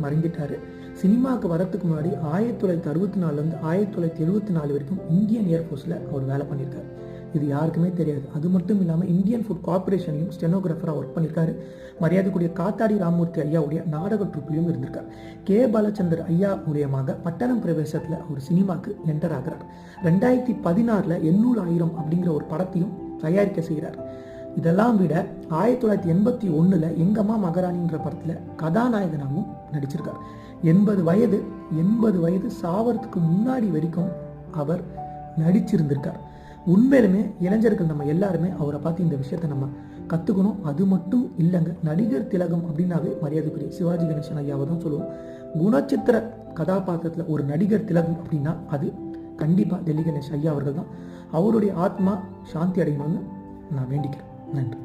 மறைந்துட்டாரு. சினிமாவுக்கு வரத்துக்கு முன்னாடி 1964 1974 வரைக்கும் இந்தியன் ஏர்ஃபோர்ஸில் அவர் வேலை பண்ணியிருக்காரு. இது யாருக்குமே தெரியாது. அது மட்டும் இல்லாமல் இந்தியன் ஃபுட் கார்பரேஷன்லையும் ஸ்டெனோகிராஃபராக ஒர்க் பண்ணியிருக்காரு. மரியாதைக்குரிய காத்தாடி ராமமூர்த்தி ஐயாவுடைய நாடக ட்ரூப்லையும் இருந்திருக்கார். கே பாலச்சந்தர் ஐயா மூலியமாக பட்டணம் பிரவேசத்தில் அவர் சினிமாவுக்கு என்டர் ஆகிறார். 2016 எண்ணூல் ஆயிரம் அப்படிங்கிற ஒரு படத்தையும் தயாரிக்க செய்கிறார். இதெல்லாம் விட 1981 எங்கம்மா மகாராணின்ற படத்தில் கதாநாயகனாகவும் நடிச்சிருக்கார். 80 வயது சாவறதுக்கு முன்னாடி வரைக்கும் அவர் நடிச்சிருந்திருக்கார். உண்மையிலுமே இளைஞர்கள் நம்ம எல்லாருமே அவரை பார்த்து இந்த விஷயத்த நம்ம கற்றுக்கணும். அது மட்டும் இல்லைங்க, நடிகர் திலகம் அப்படின்னாவே மரியாதைக்குரிய சிவாஜி கணேசன் ஐயாவை தான் சொல்லுவோம். குணச்சித்திர கதாபாத்திரத்தில் ஒரு நடிகர் திலகம் அப்படின்னா அது கண்டிப்பாக டெல்லி கணேஷ் ஐயா அவர்கள் தான். அவருடைய ஆத்மா சாந்தி அடையணும்னு நான் வேண்டிக்கிறேன். நன்றி.